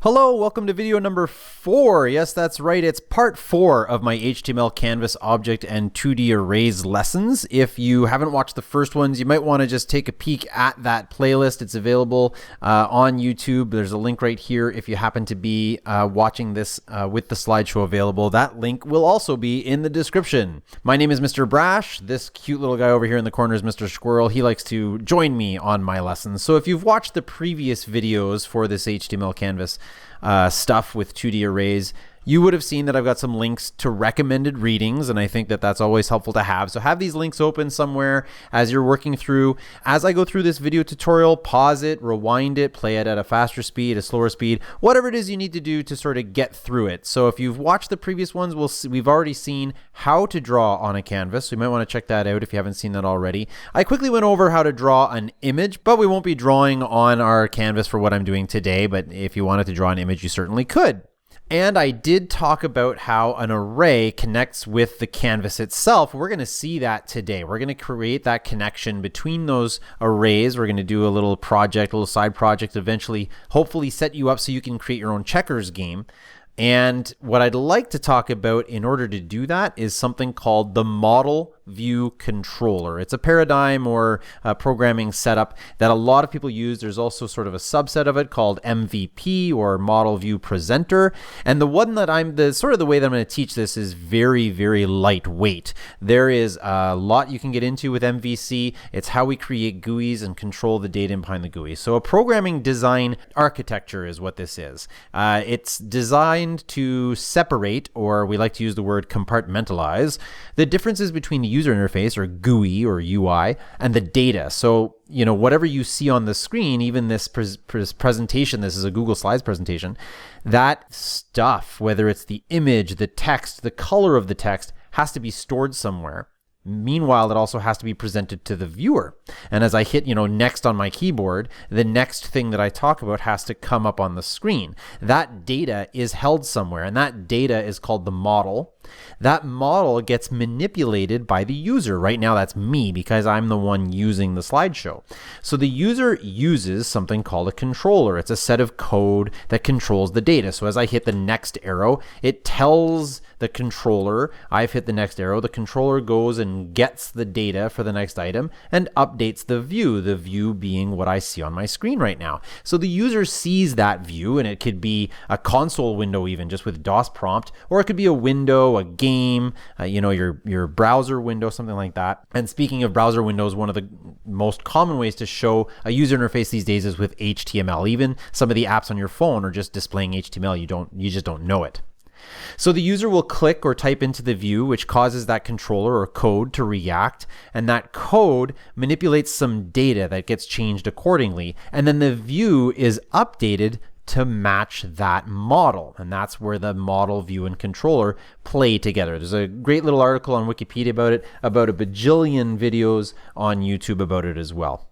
Hello, welcome to video number 4. Yes, that's right. It's part 4 of my HTML canvas object and 2D arrays lessons. If you haven't watched the first ones, you might want to just take a peek at that playlist. It's available on YouTube. There's a link right here if you happen to be watching this with the slideshow available. That link will also be in the description. My name is Mr. Brash. This cute little guy over here in the corner is Mr. Squirrel. He likes to join me on my lessons. So if you've watched the previous videos for this HTML canvas stuff with 2D arrays, you would have seen that I've got some links to recommended readings, and I think that that's always helpful to have. So have these links open somewhere as you're working through. As I go through this video tutorial, pause it, rewind it, play it at a faster speed, a slower speed, whatever it is you need to do to sort of get through it. So if you've watched the previous ones, we've already seen how to draw on a canvas. So you might want to check that out if you haven't seen that already. I quickly went over how to draw an image, but we won't be drawing on our canvas for what I'm doing today. But if you wanted to draw an image, you certainly could. And I did talk about how an array connects with the canvas itself. We're going to see that today. We're going to create that connection between those arrays. We're going to do a little project, a little side project, eventually hopefully set you up so you can create your own checkers game. And what I'd like to talk about in order to do that is something called the model view controller. It's a paradigm or a programming setup that a lot of people use. There's also sort of a subset of it called MVP or model view presenter. And the one that the way that I'm going to teach this is very, very lightweight. There is a lot you can get into with MVC. It's how we create GUIs and control the data behind the GUI. So a programming design architecture is what this is. It's designed to separate, or we like to use the word compartmentalize, the differences between the user interface or GUI or UI and the data. So, whatever you see on the screen, even this presentation, this is a Google Slides presentation, that stuff, whether it's the image, the text, the color of the text, has to be stored somewhere. Meanwhile, it also has to be presented to the viewer. And as I hit, next on my keyboard, the next thing that I talk about has to come up on the screen. That data is held somewhere, and that data is called the model. That model gets manipulated by the user. Right now, that's me because I'm the one using the slideshow. So the user uses something called a controller. It's a set of code that controls the data. So as I hit the next arrow, it tells the controller, I've hit the next arrow. The controller goes and gets the data for the next item and updates the view being what I see on my screen right now. So the user sees that view, and it could be a console window even just with DOS prompt, or it could be a window, a game, your browser window, something like that. And speaking of browser windows, one of the most common ways to show a user interface these days is with HTML. Even some of the apps on your phone are just displaying HTML. You just don't know it. So the user will click or type into the view, which causes that controller or code to react, and that code manipulates some data that gets changed accordingly, and then the view is updated to match that model. And that's where the model, view, and controller play together. There's a great little article on Wikipedia about it, about a bajillion videos on YouTube about it as well.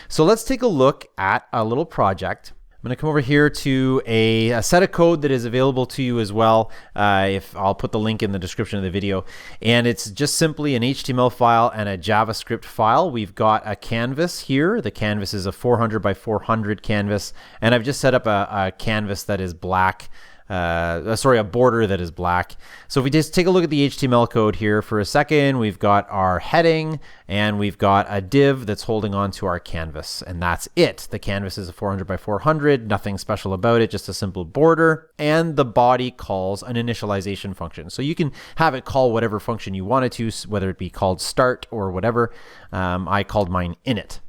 So let's take a look at a little project. I'm going to come over here to a set of code that is available to you as well. If I'll put the link in the description of the video. And it's just simply an HTML file and a JavaScript file. We've got a canvas here. The canvas is a 400 by 400 canvas. And I've just set up a canvas that is black. A border that is black. So if we just take a look at the HTML code here for a second, we've got our heading and we've got a div that's holding on to our canvas, and that's it. The canvas is a 400 by 400, nothing special about it, just a simple border, and the body calls an initialization function. So you can have it call whatever function you wanted to, whether it be called start or whatever. I called mine init.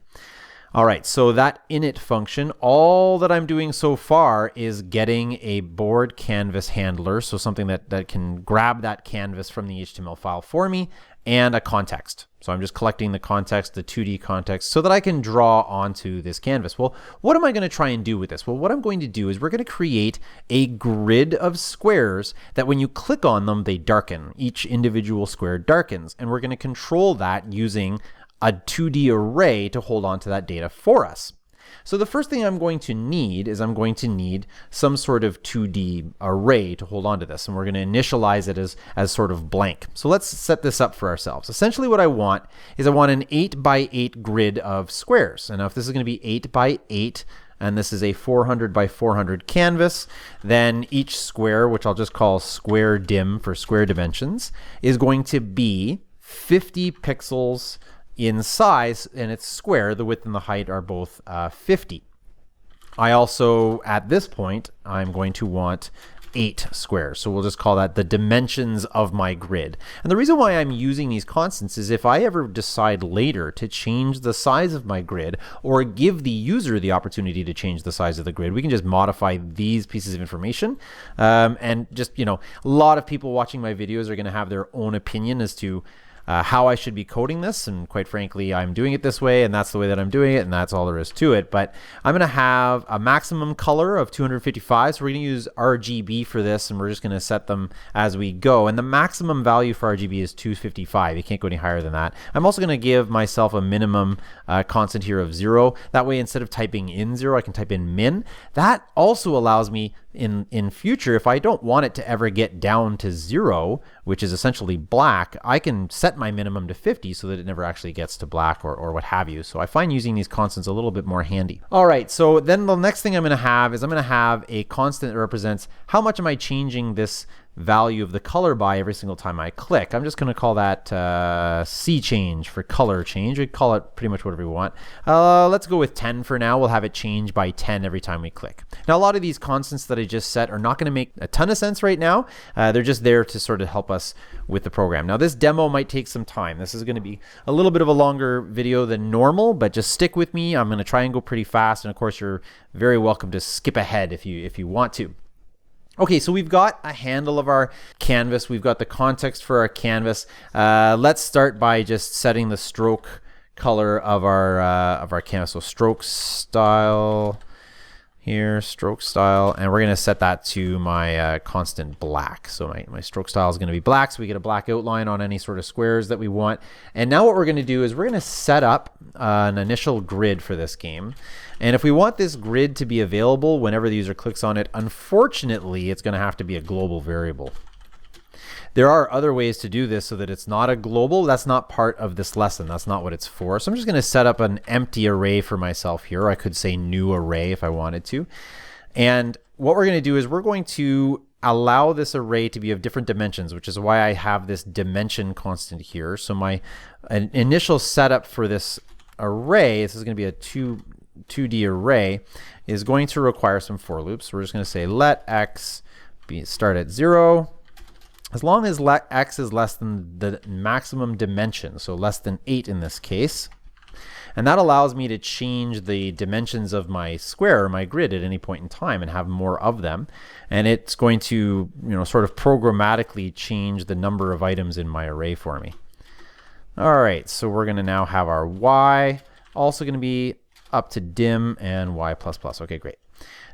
All right, so that init function, all that I'm doing so far is getting a board canvas handler, so something that can grab that canvas from the HTML file for me, and a context. So I'm just collecting the context, the 2D context, so that I can draw onto this canvas. Well, what am I going to try and do with this? Well, what I'm going to do is we're going to create a grid of squares that when you click on them, they darken. Each individual square darkens, and we're going to control that using a 2D array to hold on to that data for us. So the first thing I'm going to need is some sort of 2D array to hold on to this, and we're going to initialize it as sort of blank. So let's set this up for ourselves. Essentially what I want is an 8 by 8 grid of squares. And now if this is going to be 8 by 8 and this is a 400 by 400 canvas, then each square, which I'll just call square dim for square dimensions, is going to be 50 pixels in size, and it's square. The width and the height are both 50. I also, at this point, I'm going to want 8 squares. So we'll just call that the dimensions of my grid. And the reason why I'm using these constants is if I ever decide later to change the size of my grid or give the user the opportunity to change the size of the grid, we can just modify these pieces of information. And just, a lot of people watching my videos are going to have their own opinion as to how I should be coding this, and quite frankly, I'm doing it this way, and that's the way that I'm doing it, and that's all there is to it. But I'm going to have a maximum color of 255, so we're going to use RGB for this, and we're just going to set them as we go. And the maximum value for RGB is 255. You can't go any higher than that. I'm also going to give myself a minimum constant here of 0. That way, instead of typing in 0, I can type in min. That also allows me in future, if I don't want it to ever get down to 0, which is essentially black, I can set my minimum to 50 so that it never actually gets to black or what have you. So I find using these constants a little bit more handy. All right, so then the next thing I'm going to have is I'm going to have a constant that represents how much am I changing this value of the color by every single time I click. I'm just going to call that C change for color change. We call it pretty much whatever we want. Let's go with 10 for now. We'll have it change by 10 every time we click. Now, a lot of these constants that I just set are not going to make a ton of sense right now. They're just there to sort of help us with the program. Now, this demo might take some time. This is going to be a little bit of a longer video than normal, but just stick with me. I'm going to try and go pretty fast. And of course, you're very welcome to skip ahead if you want to. Okay, so we've got a handle of our canvas. We've got the context for our canvas. Let's start by just setting the stroke color of our canvas. So stroke style here, stroke style, and we're going to set that to my constant black. So my stroke style is going to be black, so we get a black outline on any sort of squares that we want. And now what we're going to do is we're going to set up an initial grid for this game. And if we want this grid to be available whenever the user clicks on it, unfortunately, it's going to have to be a global variable. There are other ways to do this so that it's not a global. That's not part of this lesson. That's not what it's for. So I'm just going to set up an empty array for myself here. I could say new array if I wanted to. And what we're going to do is we're going to allow this array to be of different dimensions, which is why I have this dimension constant here. So my initial setup for this array, this is going to be a 2D array, is going to require some for loops. We're just going to say let x start at 0. As long as x is less than the maximum dimension, so less than 8 in this case. And that allows me to change the dimensions of my square or my grid at any point in time and have more of them. And it's going to, sort of programmatically change the number of items in my array for me. All right, so we're going to now have our y also going to be up to dim and y++. Okay, great.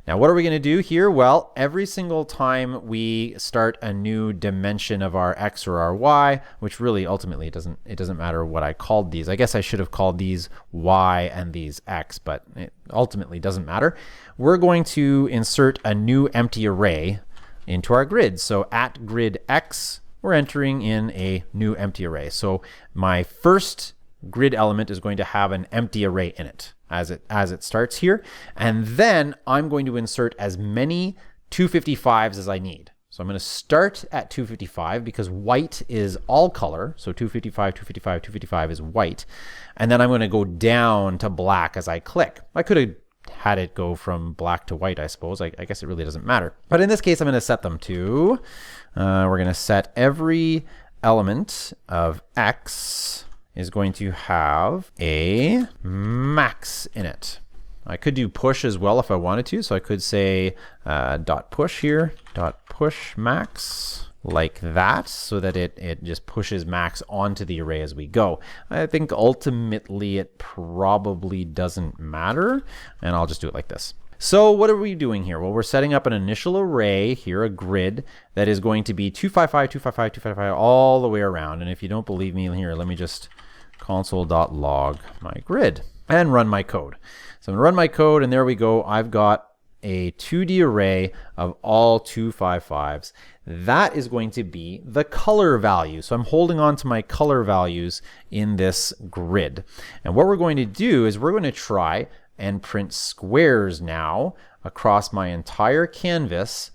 Now, what are we going to do here? Well, every single time we start a new dimension of our x or our y, which really ultimately it doesn't matter what I called these. I guess I should have called these y and these x, but it ultimately doesn't matter. We're going to insert a new empty array into our grid. So at grid x, we're entering in a new empty array. So my first grid element is going to have an empty array in it as it starts here. And then I'm going to insert as many 255s as I need. So I'm going to start at 255 because white is all color. So 255, 255, 255 is white. And then I'm going to go down to black as I click. I could have had it go from black to white, I suppose. I guess it really doesn't matter. But in this case, I'm going to set them to, we're going to set every element of x is going to have a max in it. I could do push as well if I wanted to. So I could say dot push here, dot push max, like that, so that it just pushes max onto the array as we go. I think ultimately it probably doesn't matter, and I'll just do it like this. So what are we doing here? Well, we're setting up an initial array here, a grid, that is going to be 255, 255, 255 all the way around. And if you don't believe me here, let me just console.log my grid and run my code. So I'm going to run my code, and there we go. I've got a 2D array of all 255s. That is going to be the color value. So I'm holding on to my color values in this grid. And what we're going to do is we're going to try and print squares now across my entire canvas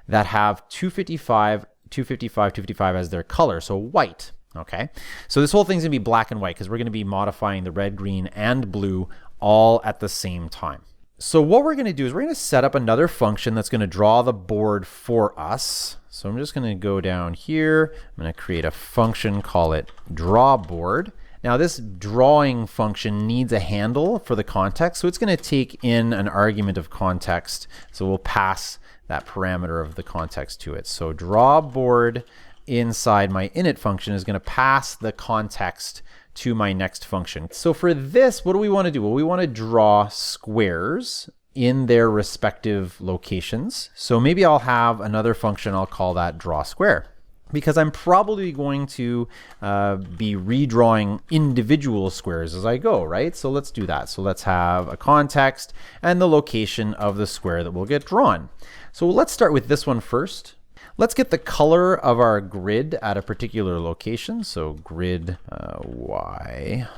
that have 255, 255, 255 as their color, so white. Okay, so this whole thing's gonna be black and white because we're gonna be modifying the red, green, and blue all at the same time. So what we're gonna do is we're gonna set up another function that's gonna draw the board for us. So I'm just gonna go down here, I'm gonna create a function, call it drawBoard. Now this drawing function needs a handle for the context, so it's gonna take in an argument of context. So we'll pass that parameter of the context to it. So drawBoard inside my init function is going to pass the context to my next function. So for this, what do we want to do? Well, we want to draw squares in their respective locations. So maybe I'll have another function, I'll call that drawSquare, because I'm probably going to be redrawing individual squares as I go, right? So let's do that. So let's have a context and the location of the square that will get drawn. So let's start with this one first. Let's get the color of our grid at a particular location. So grid y,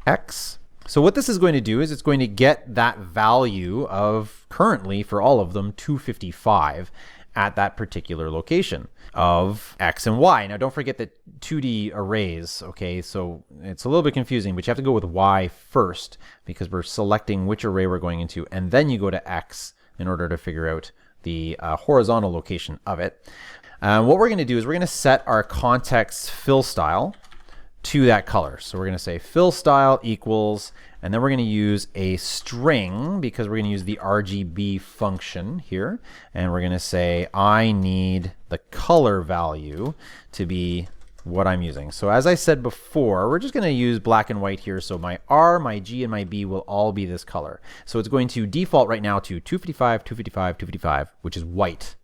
x. So what this is going to do is it's going to get that value of currently for all of them 255 at that particular location of x and y. Now don't forget that 2D arrays, okay, so it's a little bit confusing, but you have to go with y first because we're selecting which array we're going into, and then you go to x in order to figure out the horizontal location of it. What we're going to do is we're going to set our context fill style to that color. So we're going to say fill style equals, and then we're going to use a string because we're going to use the RGB function here. And we're going to say I need the color value to be what I'm using. So as I said before, we're just going to use black and white here. So my R, my G, and my B will all be this color. So it's going to default right now to 255, 255, 255, which is white.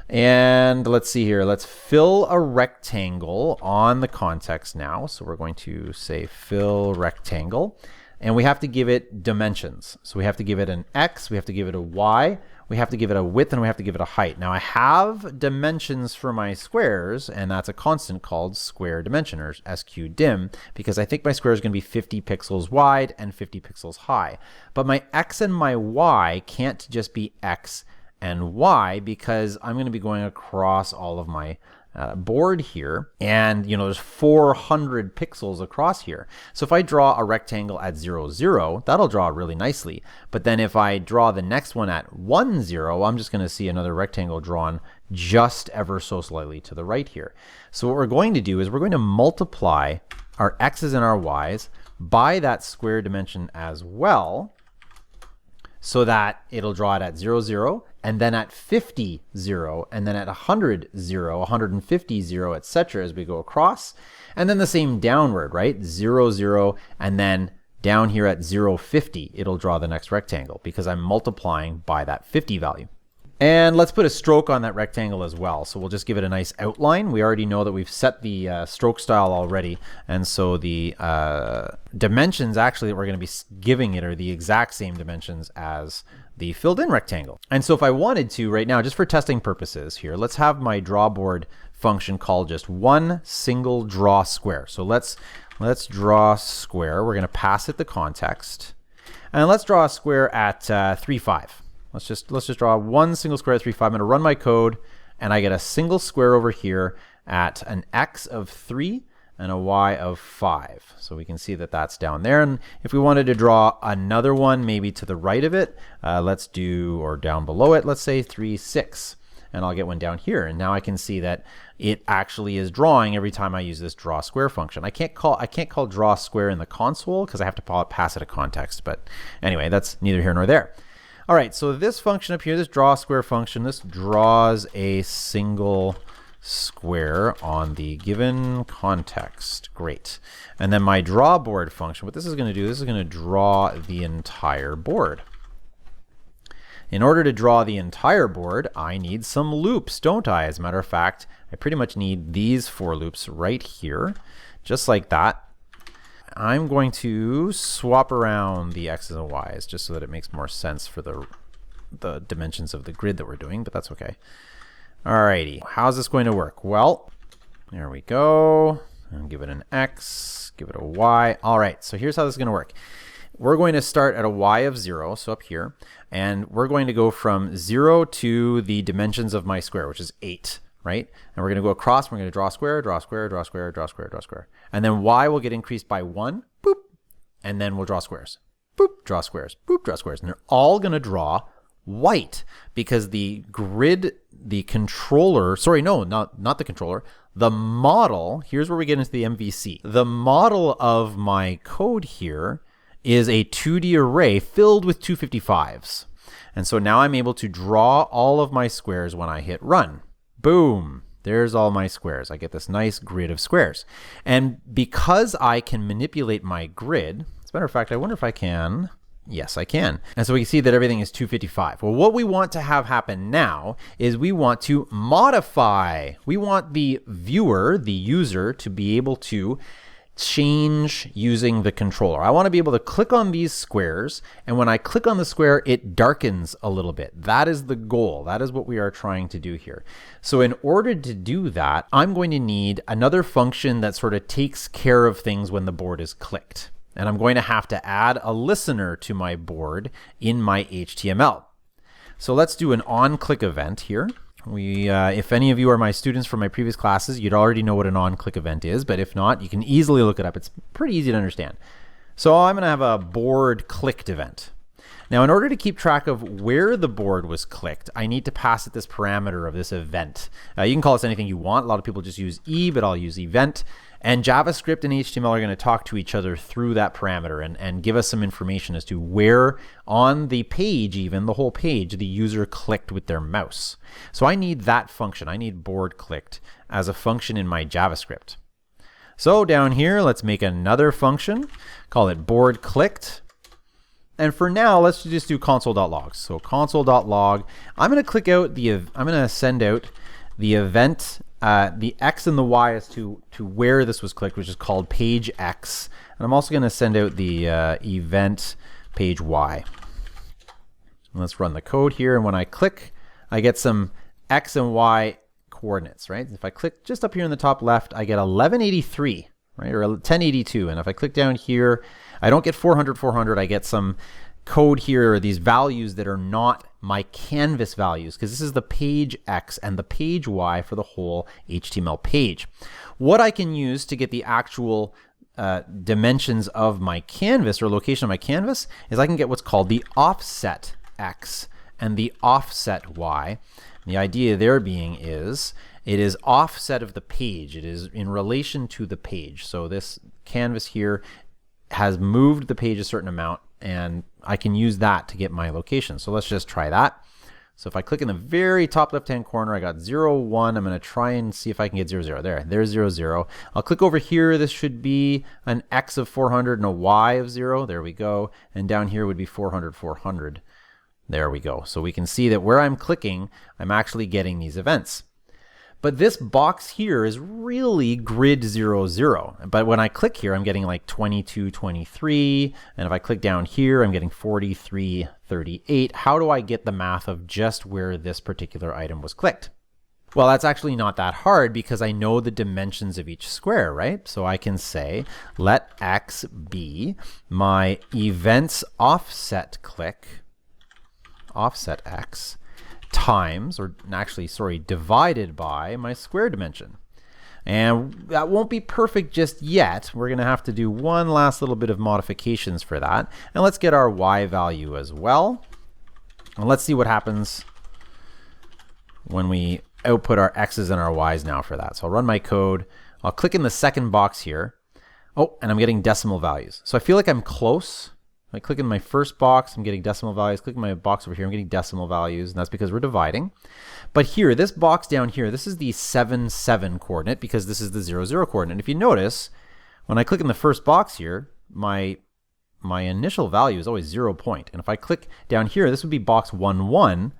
And let's see here. Let's fill a rectangle on the context now. So we're going to say fill rectangle. And we have to give it dimensions. So we have to give it an X, we have to give it a Y, we have to give it a width, and we have to give it a height. Now I have dimensions for my squares, and that's a constant called square dimension, or sqdim, because I think my square is going to be 50 pixels wide and 50 pixels high. But my X and my Y can't just be X and Y because I'm going to be going across all of my board here, and there's 400 pixels across here. So if I draw a rectangle at 0, 0, that'll draw really nicely. But then if I draw the next one at 1, 0, I'm just going to see another rectangle drawn just ever so slightly to the right here. So what we're going to do is we're going to multiply our x's and our y's by that square dimension as well, so that it'll draw it at 0, 0, and then at 50, 0, and then at 100, 0, 150, 0, etc. as we go across. And then the same downward, right? 0, 0, and then down here at 0, 50, it'll draw the next rectangle because I'm multiplying by that 50 value. And let's put a stroke on that rectangle as well. So we'll just give it a nice outline. We already know that we've set the stroke style already. And so the dimensions actually that we're going to be giving it are the exact same dimensions as the filled in rectangle. And so if I wanted to right now, just for testing purposes here, let's have my drawBoard function called just one single draw square. So let's draw square. We're going to pass it the context. And let's draw a square at 3, 5. Let's just draw one single square at 3, 5. I'm going to run my code, and I get a single square over here at an x of 3 and a y of 5. So we can see that that's down there. And if we wanted to draw another one, maybe to the right of it, or down below it, let's say 3, 6. And I'll get one down here. And now I can see that it actually is drawing every time I use this draw square function. I can't call draw square in the console because I have to pass it a context. But anyway, that's neither here nor there. All right, so this function up here, this draw square function, this draws a single square on the given context. Great. And then my drawBoard function, what this is going to do, this is going to draw the entire board. In order to draw the entire board, I need some loops, don't I? As a matter of fact, I pretty much need these 4 loops right here, just like that. I'm going to swap around the x's and y's just so that it makes more sense for the dimensions of the grid that we're doing, but that's okay. Alrighty, how's this going to work? Well, there we go. And give it an x, give it a y. All right, so here's how this is going to work. we're going to start at a y of 0, so up here, and we're going to go from 0 to the dimensions of my square, which is 8, right? And we're going to go across, we're going to draw a square, draw a square, draw a square, draw a square, draw a square. And then y will get increased by 1, boop, and then we'll draw squares. Boop, draw squares, boop, draw squares. And they're all going to draw white because the grid, the controller, sorry, no, not the controller, the model, here's where we get into the MVC. The model of my code here is a 2D array filled with 255s. And so now I'm able to draw all of my squares when I hit run. Boom, there's all my squares. I get this nice grid of squares. And because I can manipulate my grid, as a matter of fact, I wonder if I can. Yes, I can. And so we can see that everything is 255. Well, what we want to have happen now is we want to modify. We want the viewer, the user, to be able to change using the controller. I want to be able to click on these squares, and when I click on the square, it darkens a little bit. That is the goal. That is what we are trying to do here. So in order to do that, I'm going to need another function that sort of takes care of things when the board is clicked. And I'm going to have to add a listener to my board in my HTML. So let's do an on-click event here. If any of you are my students from my previous classes, you'd already know what an on-click event is, but if not, you can easily look it up. It's pretty easy to understand. So I'm going to have a board clicked event. Now, in order to keep track of where the board was clicked, I need to pass it this parameter of this event. You can call this anything you want. A lot of people just use E, but I'll use event. And JavaScript and HTML are going to talk to each other through that parameter and give us some information as to where on the page, even the whole page, the user clicked with their mouse. So I need that function. I need board clicked as a function in my JavaScript. So down here, let's make another function, call it board clicked. And for now, let's just do console.log. So console.log, I'm going to send out the event, the X and the Y as to where this was clicked, which is called page X. And I'm also going to send out the event page Y. Let's run the code here. And when I click, I get some X and Y coordinates, right? If I click just up here in the top left, I get 1183, right? Or 1082. And if I click down here, I don't get 400, 400. I get some code here, or these values that are not my canvas values, because this is the page X and the page Y for the whole HTML page. What I can use to get the actual dimensions of my canvas or location of my canvas is I can get what's called the offset X and the offset Y. The idea there being is it is offset of the page. It is in relation to the page. So this canvas here has moved the page a certain amount, and I can use that to get my location. So let's just try that. So if I click in the very top left-hand corner, I got 0, 1. I'm going to try and see if I can get 0, 0. There's 0, 0. I'll click over here. This should be an X of 400 and a Y of 0. There we go. And down here would be 400, 400. There we go. So we can see that where I'm clicking, I'm actually getting these events. But this box here is really grid 0, 0. But when I click here, I'm getting like 22, 23. And if I click down here, I'm getting 43, 38. How do I get the math of just where this particular item was clicked? Well, that's actually not that hard because I know the dimensions of each square, right? So I can say, let X be my events offset click, offset X, times, or actually, sorry, divided by my square dimension. And that won't be perfect just yet. We're going to have to do one last little bit of modifications for that. And let's get our Y value as well. And let's see what happens when we output our X's and our Y's now for that. So I'll run my code. I'll click in the second box here. Oh, and I'm getting decimal values. So I feel like I'm close. I click in my first box, I'm getting decimal values. Click in my box over here, I'm getting decimal values, and that's because we're dividing. But here, this box down here, this is the 7, 7 coordinate because this is the 0, 0 coordinate. And if you notice, when I click in the first box here, my initial value is always 0 point. And if I click down here, this would be box 1, 1.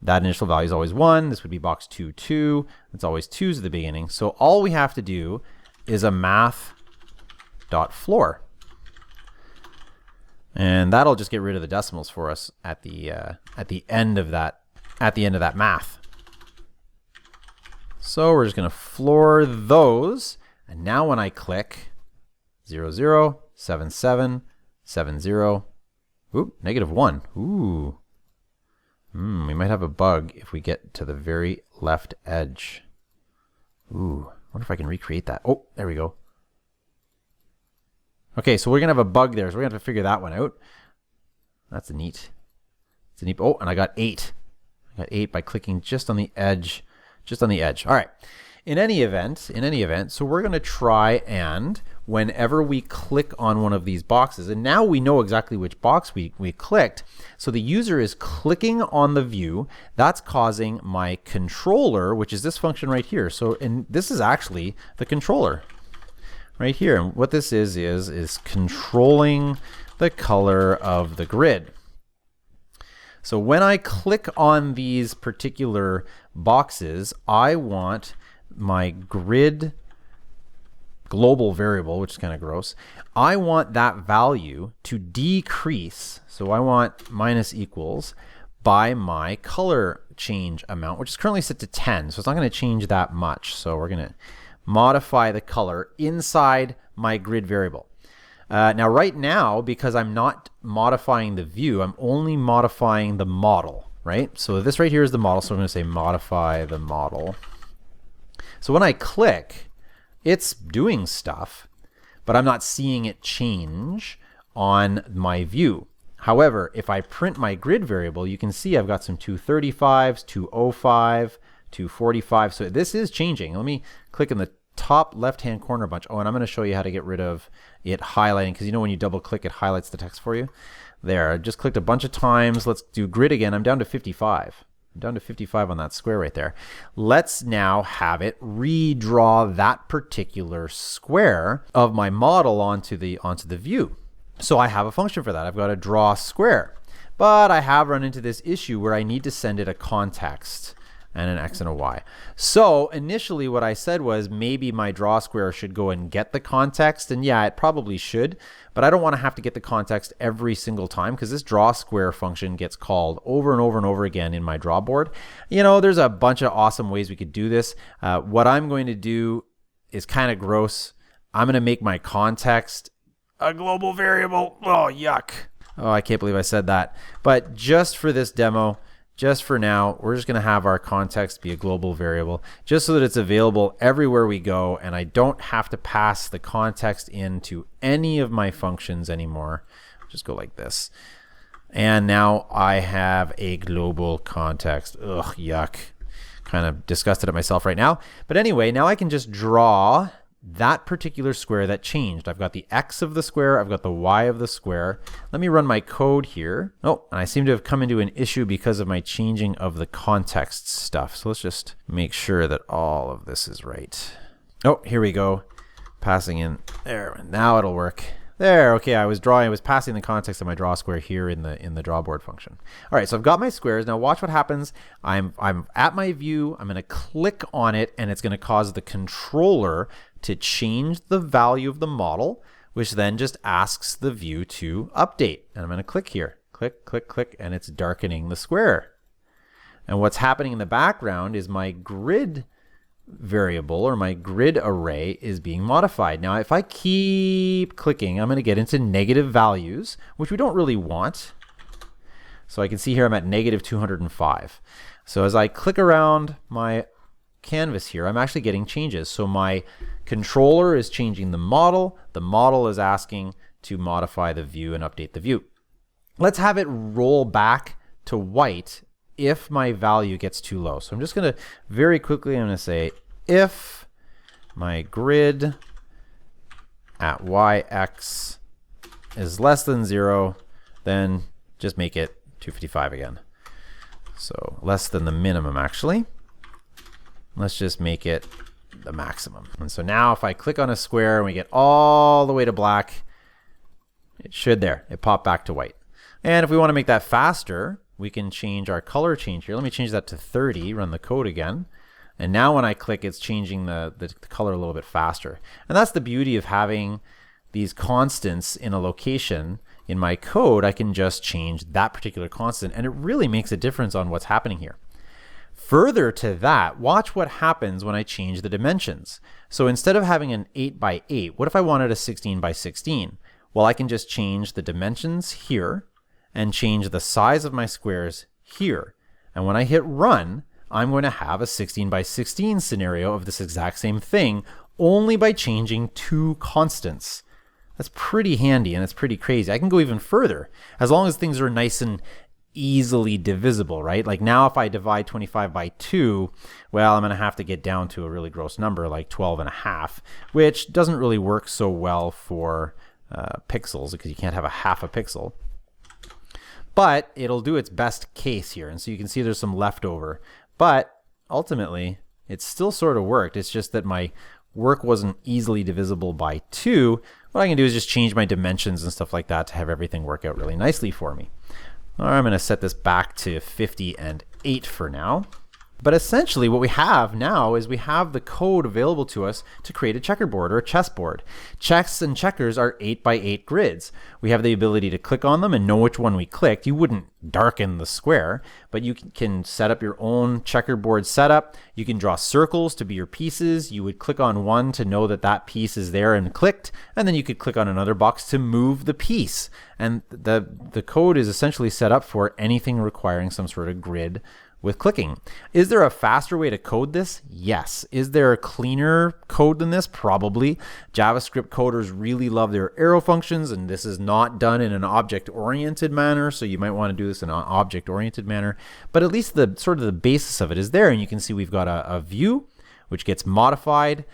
That initial value is always 1. This would be box 2, 2. It's always 2's at the beginning. So all we have to do is a math.floor. And that'll just get rid of the decimals for us at the end of that math. So we're just going to floor those. And now when I click 0, 0, 7, 7, 7, 0. Ooh, -1. Ooh. We might have a bug if we get to the very left edge. Ooh, I wonder if I can recreate that. Oh, there we go. Okay, so we're going to have a bug there, so we're going to have to figure that one out. That's neat. It's a neat. Oh, and I got 8. I got 8 by clicking just on the edge. Just on the edge. All right. In any event, so we're going to try and whenever we click on one of these boxes, and now we know exactly which box we clicked. So the user is clicking on the view. That's causing my controller, which is this function right here. So, and this is actually the controller right here. And what this is controlling the color of the grid. So when I click on these particular boxes, I want my grid global variable, which is kind of gross. I want that value to decrease. So I want minus equals by my color change amount, which is currently set to 10. So it's not going to change that much. So we're going to modify the color inside my grid variable. Now, right now, because I'm not modifying the view, I'm only modifying the model, right? So this right here is the model. So I'm going to say modify the model. So when I click, it's doing stuff, but I'm not seeing it change on my view. However, if I print my grid variable, you can see I've got some 235s, 205, 245. So this is changing. Let me click in the top left-hand corner bunch. Oh, and I'm going to show you how to get rid of it highlighting, because you know when you double click, it highlights the text for you. There, I just clicked a bunch of times. Let's do grid again. I'm down to 55. I'm down to 55 on that square right there. Let's now have it redraw that particular square of my model onto the view. So I have a function for that. I've got to draw square. But I have run into this issue where I need to send it a context and an X and a Y. So initially what I said was maybe my draw square should go and get the context, and yeah, it probably should, but I don't want to have to get the context every single time because this draw square function gets called over and over and over again in my draw board. You know, there's a bunch of awesome ways we could do this. What I'm going to do is kind of gross. I'm going to make my context a global variable. Oh, yuck. Oh, I can't believe I said that. But just for this demo, just for now, we're just going to have our context be a global variable just so that it's available everywhere we go and I don't have to pass the context into any of my functions anymore. Just go like this. And now I have a global context. Ugh, yuck. Kind of disgusted at myself right now. But anyway, now I can just draw that particular square that changed. I've got the X of the square, I've got the Y of the square. Let me run my code here. Oh, and I seem to have come into an issue because of my changing of the context stuff. So let's just make sure that all of this is right. Oh, here we go. Passing in there. Now it'll work. There, okay, I was passing the context of my draw square here in the draw board function. All right, so I've got my squares. Now watch what happens. I'm at my view. I'm going to click on it, and it's going to cause the controller to change the value of the model, which then just asks the view to update. And I'm going to click here. Click, click, click, and it's darkening the square. And what's happening in the background is my grid variable or my grid array is being modified. Now, if I keep clicking, I'm going to get into negative values, which we don't really want. So I can see here I'm at negative 205. So as I click around my canvas here, I'm actually getting changes. So my controller is changing the model is asking to modify the view and update the view. Let's have it roll back to white if my value gets too low. So I'm just going to very quickly, I'm going to say if my grid at yx is less than 0, then just make it 255 again. So less than the minimum actually. Let's just make it the maximum. And so now if I click on a square and we get all the way to black, it should there. It popped back to white. And if we want to make that faster, we can change our color change here. Let me change that to 30, run the code again. And now when I click, it's changing the color a little bit faster. And that's the beauty of having these constants in a location. In my code, I can just change that particular constant, and it really makes a difference on what's happening here. Further to that, watch what happens when I change the dimensions. So instead of having an 8 by 8, what if I wanted a 16 by 16? Well, I can just change the dimensions here and change the size of my squares here. And when I hit run, I'm going to have a 16 by 16 scenario of this exact same thing, only by changing 2 constants. That's pretty handy and it's pretty crazy. I can go even further, as long as things are nice and easily divisible, right? Like now if I divide 25 by 2, well, I'm going to have to get down to a really gross number like 12 and a half, which doesn't really work so well for pixels, because you can't have a half a pixel. But it'll do its best case here. And so you can see there's some leftover. But ultimately, it still sort of worked. It's just that my work wasn't easily divisible by 2. What I can do is just change my dimensions and stuff like that to have everything work out really nicely for me. All right, I'm going to set this back to 50 and 8 for now. But essentially what we have now is we have the code available to us to create a checkerboard or a chessboard. Chess and checkers are 8 by 8 grids. We have the ability to click on them and know which one we clicked. You wouldn't darken the square, but you can set up your own checkerboard setup. You can draw circles to be your pieces. You would click on one to know that that piece is there and clicked, and then you could click on another box to move the piece. And the code is essentially set up for anything requiring some sort of grid with clicking. Is there a faster way to code this? Yes. Is there a cleaner code than this? Probably. JavaScript coders really love their arrow functions, and this is not done in an object-oriented manner, so you might want to do this in an object-oriented manner. But at least the sort of the basis of it is there, and you can see we've got a view which gets modified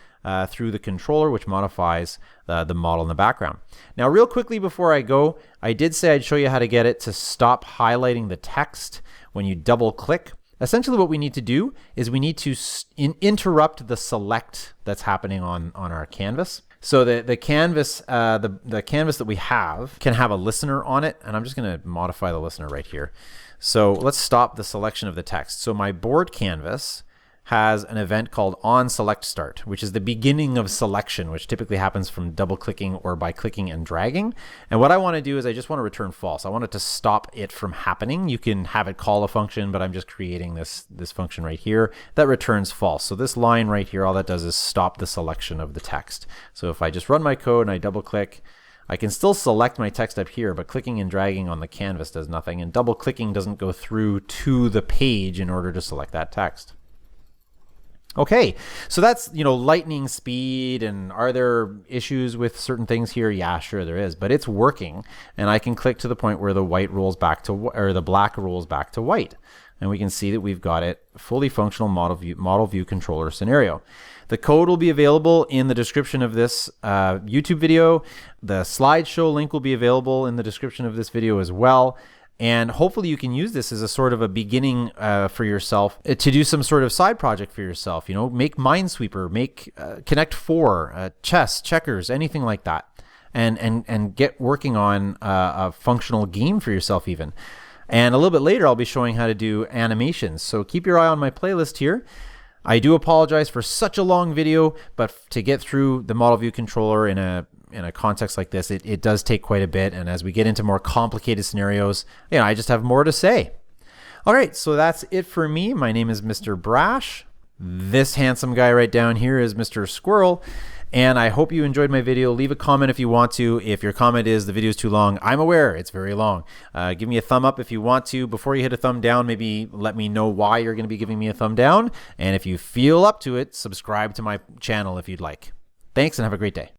through the controller, which modifies the model in the background. Now, real quickly before I go, I did say I'd show you how to get it to stop highlighting the text when you double click. Essentially what we need to do is we need to interrupt the select that's happening on our canvas. So the canvas the canvas that we have can have a listener on it, and I'm just going to modify the listener right here. So let's stop the selection of the text. So my board canvas has an event called onSelectStart, which is the beginning of selection, which typically happens from double clicking or by clicking and dragging. And what I want to do is I just want to return false. I want it to stop it from happening. You can have it call a function, but I'm just creating this function right here that returns false. So this line right here, all that does is stop the selection of the text. So if I just run my code and I double click, I can still select my text up here, but clicking and dragging on the canvas does nothing, and double clicking doesn't go through to the page in order to select that text. Okay, so that's, lightning speed. And are there issues with certain things here? Yeah, sure there is, but it's working, and I can click to the point where the white rolls back to, or the black rolls back to white, and we can see that we've got it fully functional model view controller scenario. The code will be available in the description of this YouTube video. The slideshow link will be available in the description of this video as well. And hopefully you can use this as a sort of a beginning for yourself to do some sort of side project for yourself. Make Minesweeper, make Connect 4, chess, checkers, anything like that, and get working on a functional game for yourself even. And a little bit later, I'll be showing how to do animations. So keep your eye on my playlist here. I do apologize for such a long video, but to get through the model view controller in a context like this, it does take quite a bit. And as we get into more complicated scenarios, I just have more to say. All right, so that's it for me. My name is Mr. Brash. This handsome guy right down here is Mr. Squirrel. And I hope you enjoyed my video. Leave a comment if you want to. If your comment is the video is too long, I'm aware it's very long. Give me a thumb up if you want to. Before you hit a thumb down, maybe let me know why you're going to be giving me a thumb down. And if you feel up to it, subscribe to my channel if you'd like. Thanks and have a great day.